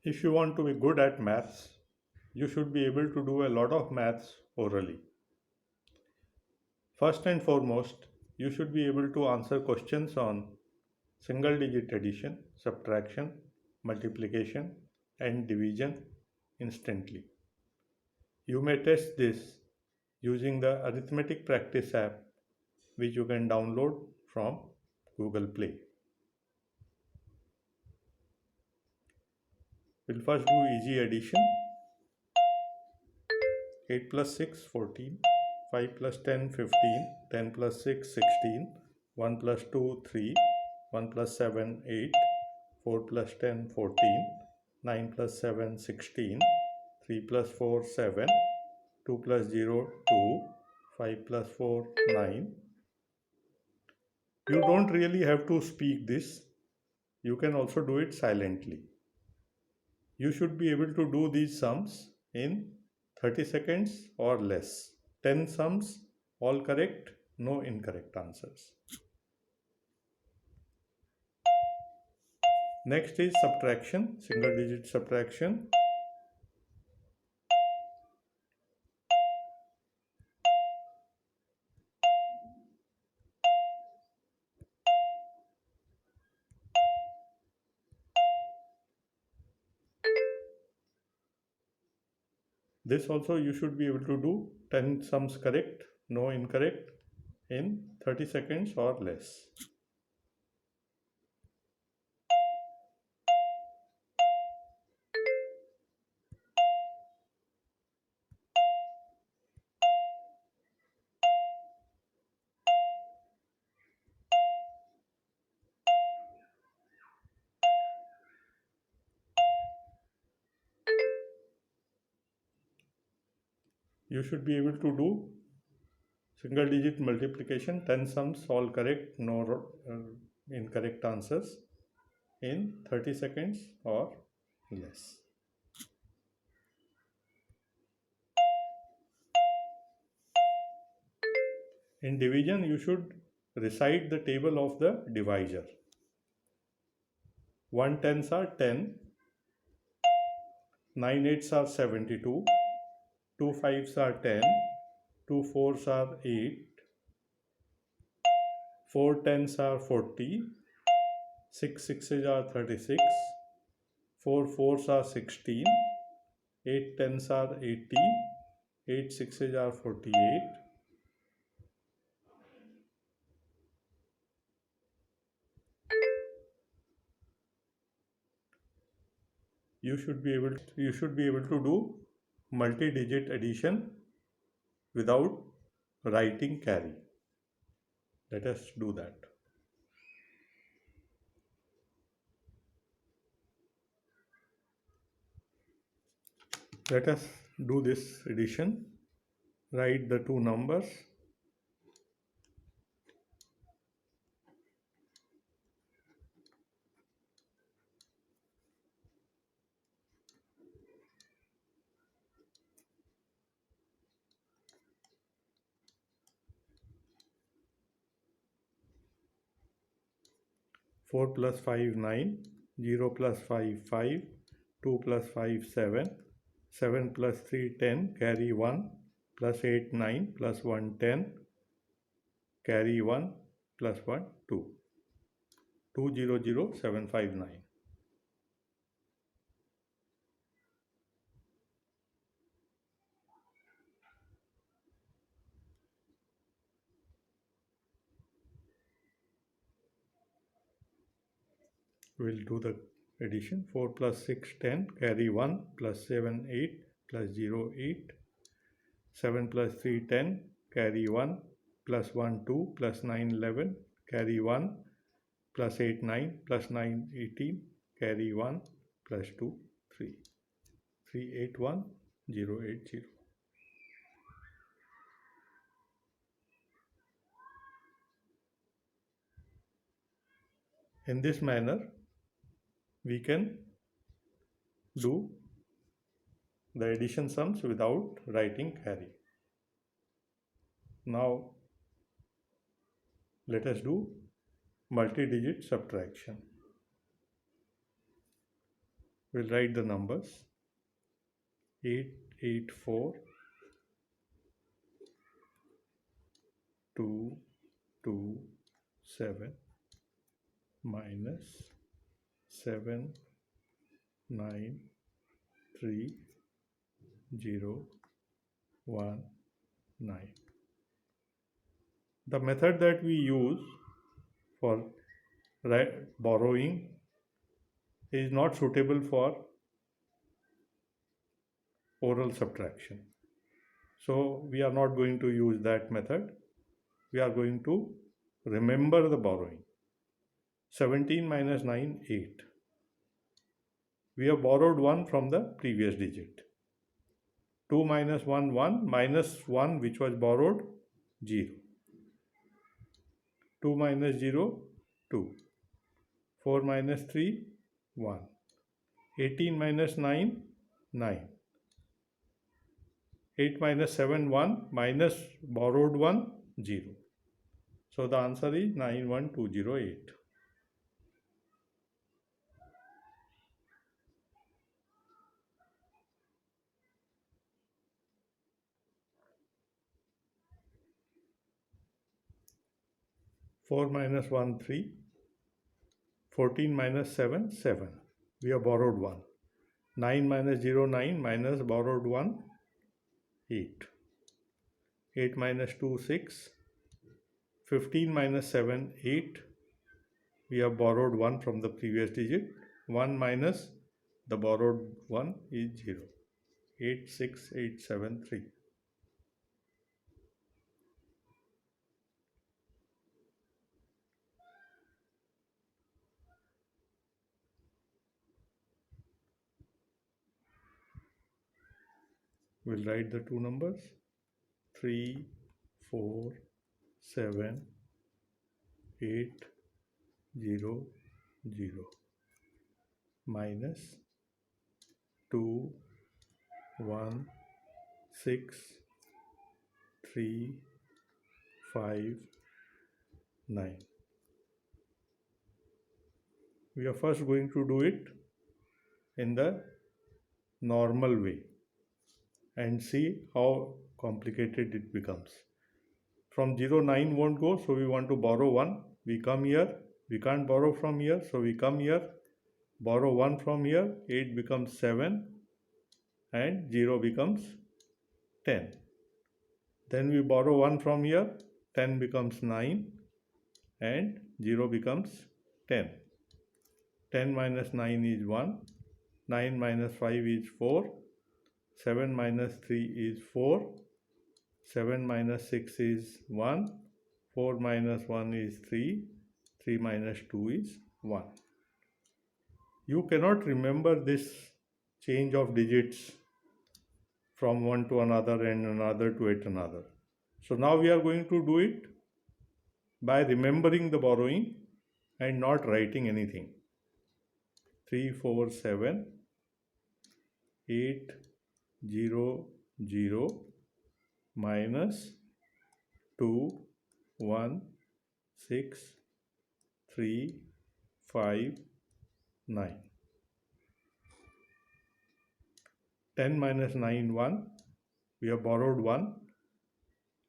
If you want to be good at maths, you should be able to do a lot of maths orally. First and foremost, you should be able to answer questions on single digit addition, subtraction, multiplication, and division instantly. You may test this using the Arithmetic Practice app, which you can download from Google Play. We'll first do easy addition. 8 plus 6, 14. 5 plus 10, 15. 10 plus 6, 16. 1 plus 2, 3. 1 plus 7, 8. 4 plus 10, 14. 9 plus 7, 16. 3 plus 4, 7. 2 plus 0, 2. 5 plus 4, 9. You don't really have to speak this. You can also do it silently. You should be able to do these sums in 30 seconds or less. 10 sums, all correct, no incorrect answers. Next is subtraction, single digit subtraction. This also you should be able to do 10 sums correct, no incorrect in 30 seconds or less. You should be able to do single digit multiplication, 10 sums, all correct, no incorrect answers in 30 seconds or less. In division, you should recite the table of the divisor. 1 tens are 10, 9 eights are 72, 2 fives are 10, 2 fours are 8, 4 tens are 40, 6 sixes are 36, 4 fours are 16, 8 tens are 80, 8 sixes are 48. You should be able to do multi-digit addition without writing carry. Let us do that. Let us do this addition. Write the two numbers. Four plus five, 9. 0 plus 5, 5. 2 plus 5, 7. 7 plus 3, 10. Carry 1. Plus 8, 9. Plus 1, 10. Carry 1. Plus 1, 2. 200759. We'll do the addition. 4 plus 6, 10. Carry 1. Plus 7, 8. Plus 0, 8. 7 plus 3, 10. Carry 1. Plus 1, 2. Plus 9, 11. Carry 1. Plus 8, 9. Plus 9, 18. Carry 1. Plus 2, 3. 3, 8, 1. 0, 8, 0. In this manner, we can do the addition sums without writing carry. Now, let us do multi-digit subtraction. We'll write the numbers. 884 227 minus 793,019. The method that we use for borrowing is not suitable for oral subtraction. So we are not going to use that method. We are going to remember the borrowing. 17 minus 9, 8. We have borrowed 1 from the previous digit. 2 minus 1, 1. Minus 1 which was borrowed, 0. 2 minus 0, 2. 4 minus 3, 1. 18 minus 9, 9. 8 minus 7, 1. Minus borrowed 1, 0. So the answer is 91208. Four minus 1, 3. 14 minus 7, 7. We have borrowed 1. 9 minus 0, 9. Minus borrowed 1, 8. 8 minus 2, 6. 15 minus 7, 8. We have borrowed 1 from the previous digit. 1 minus the borrowed 1 is 0. 8, 6, 8, 7, 3. We'll write the two numbers. 3, 4, 7, 8, 0, 0. Minus 2, 1, 6, 3, 5, 9. We are first going to do it in the normal way and see how complicated it becomes. From 0, 9 won't go, so we want to borrow 1. We come here, we can't borrow from here, so we come here, borrow 1 from here, 8 becomes 7 and 0 becomes 10. Then we borrow 1 from here, 10 becomes 9 and 0 becomes 10. 10 minus 9 is 1, 9 minus 5 is 4, 7 minus 3 is 4, 7 minus 6 is 1, 4 minus 1 is 3, 3 minus 2 is 1. You cannot remember this change of digits from one to another and another to yet another. So now we are going to do it by remembering the borrowing and not writing anything. 3, 4, 7, 8, 0, 0, minus 2, 1, 6, 3, 5, 9. 10 minus 9, 1. We have borrowed 1.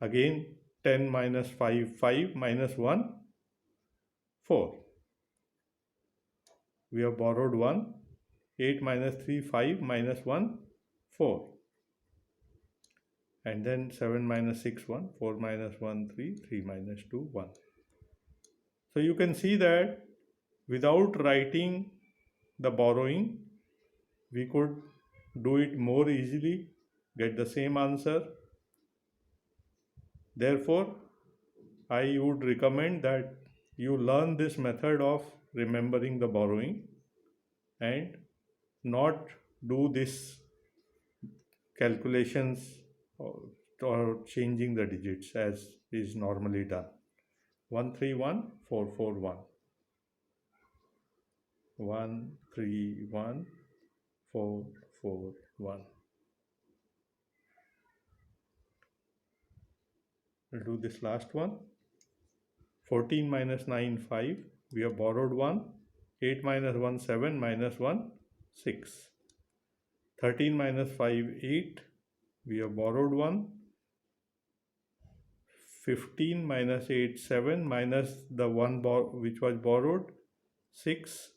Again 10 minus 5, 5 minus 1, 4. We have borrowed 1. 8 minus 3, 5 minus 1, 4. And then 7 minus 6, 1. 4 minus 1, 3. 3 minus 2, 1. So you can see that without writing the borrowing, we could do it more easily, get the same answer. Therefore, I would recommend that you learn this method of remembering the borrowing and not do this calculations or changing the digits as is normally done. 131 441. 131 441. We'll do this last one. 14 minus 9, 5. We have borrowed 1. 8 minus 1, 7 minus 1, 6. 13 minus 5, 8. We have borrowed 1. 15 minus 8, 7, minus the 1 which was borrowed, 6.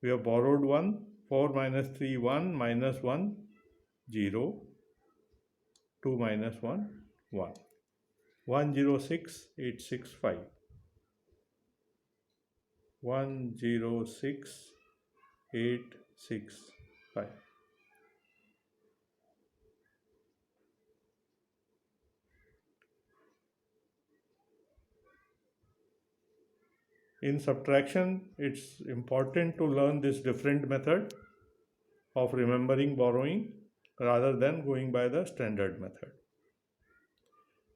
We have borrowed 1. 4 minus 3, 1, minus 1, 0. 2 minus 1, 1. 106,865. 106,865. In subtraction, it's important to learn this different method of remembering borrowing rather than going by the standard method.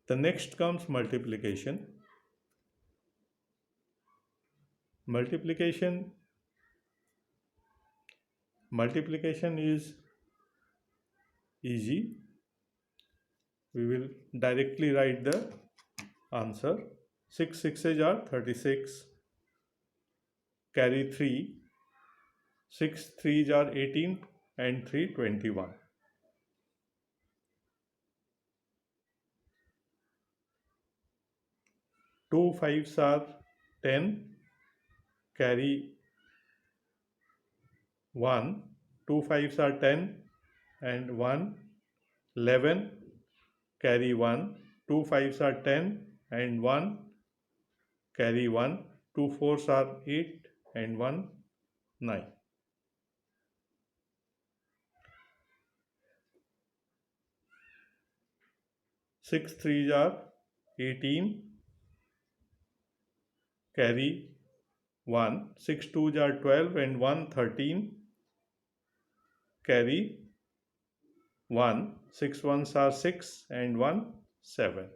The next comes multiplication. Multiplication is easy. We will directly write the answer. 6 6s are 36. Carry 3. 6 3s are 18 and 3 21. 2 5s are 10. Carry 1. 2 5s are 10 and 1. 11. Carry 1. 2 5s are 10 and 1. Carry 1. 2 4s are 8 and 1 9. 6 3s are 18. Carry 1. 6 2s are 12 and 1 13. Carry 1. 6 1s are 6 and 1 7.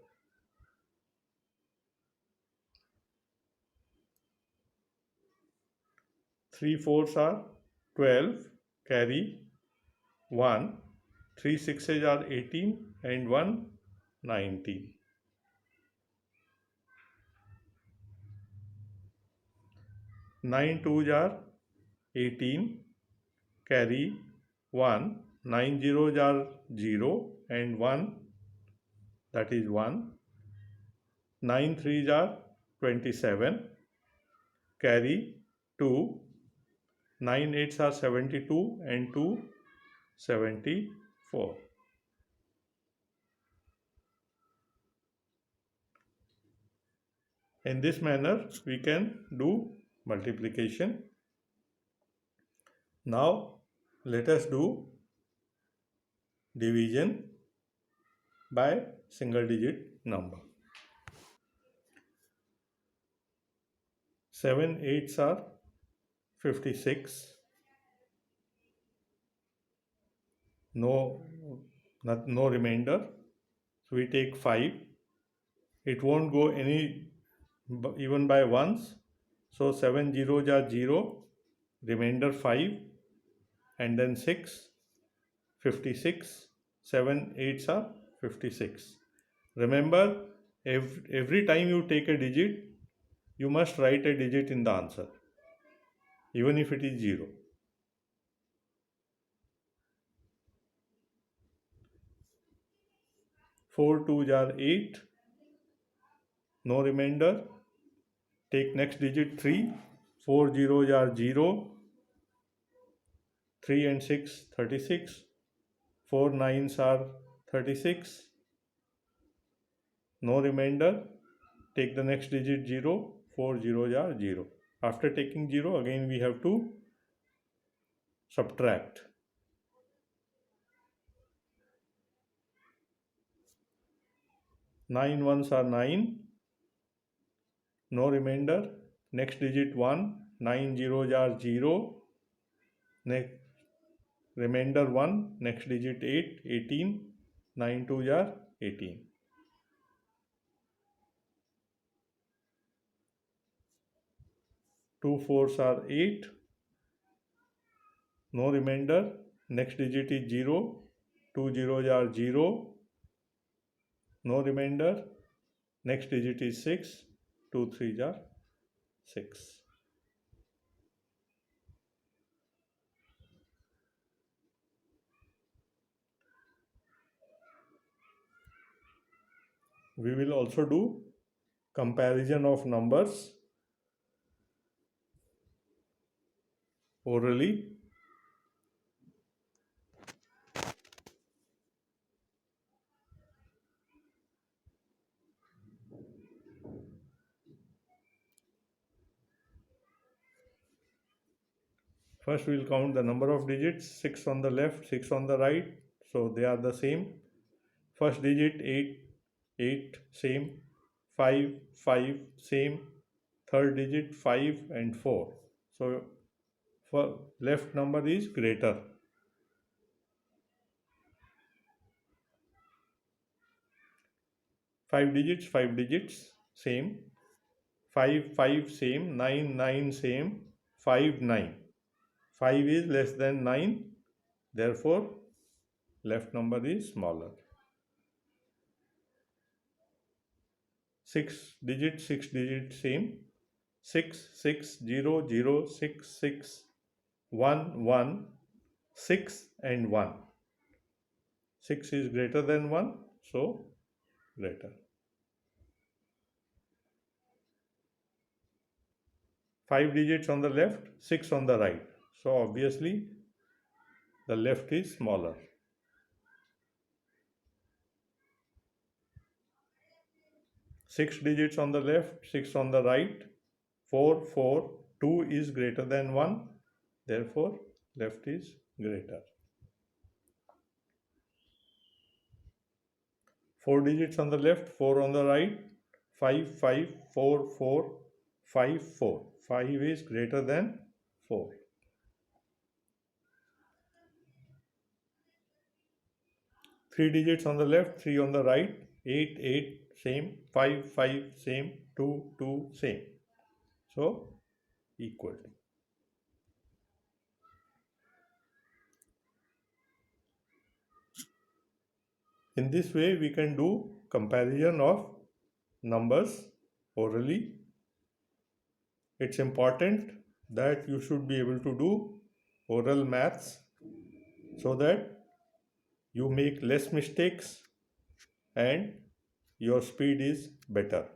3 4s are 12. Carry 1. 3 6s are 18 and 1 19. 9 2s are 18. Carry 1. 9 zeros are 0 and 1, that is 1. 9 3s are 27. Carry 2. 9 8s are 72 and 2 74. In this manner we can do multiplication. Now let us do division by single digit number. 7 8s are 56. No remainder. So we take 5. It won't go even by ones. So 7 zeros are 0. Remainder 5 and then 6. 56. 7 8s are 56. Remember, every time you take a digit, you must write a digit in the answer, even if it is 0. 4 2s are 8. No remainder. Take next digit 3. 4 zeros are 0. 3 and 6 36. 4 9s are 36. No remainder. Take the next digit 0. 4 zeros are 0. After taking 0, again we have to subtract. 9 ones are 9. No remainder. Next digit 1. 9 zeros are 0. Next remainder 1. Next digit 8. 18. 9 2s are 18. 2 4s are 8. No remainder. Next digit is 0. 2 zeros are 0. No remainder. Next digit is 6. 2 3s are 6. we will also do comparison of numbers orally. First we will count the number of digits, 6 on the left, 6 on the right, so they are the same. First digit 8, 8 same, 5, 5 same, third digit 5 and 4. So for left number is greater. Five digits same, 5 5 same, 9 9 same, 5 9. 5 is less than 9, therefore left number is smaller. 6 digit same, 6 6 0 0 6 6 1 1 6 and 1. 6 is greater than 1, so greater. 5 digits on the left, 6 on the right, so obviously the left is smaller. 6 digits on the left, 6 on the right, 4 4, 2 is greater than 1, therefore left is greater. 4 digits on the left, 4 on the right, 5 5 4 4 5 4. 5 is greater than 4. 3 digits on the left, 3 on the right, 8 8 same, 5 5 same, 2 2 same, so equal. In this way we can do comparison of numbers orally. It's important that you should be able to do oral maths so that you make less mistakes and your speed is better.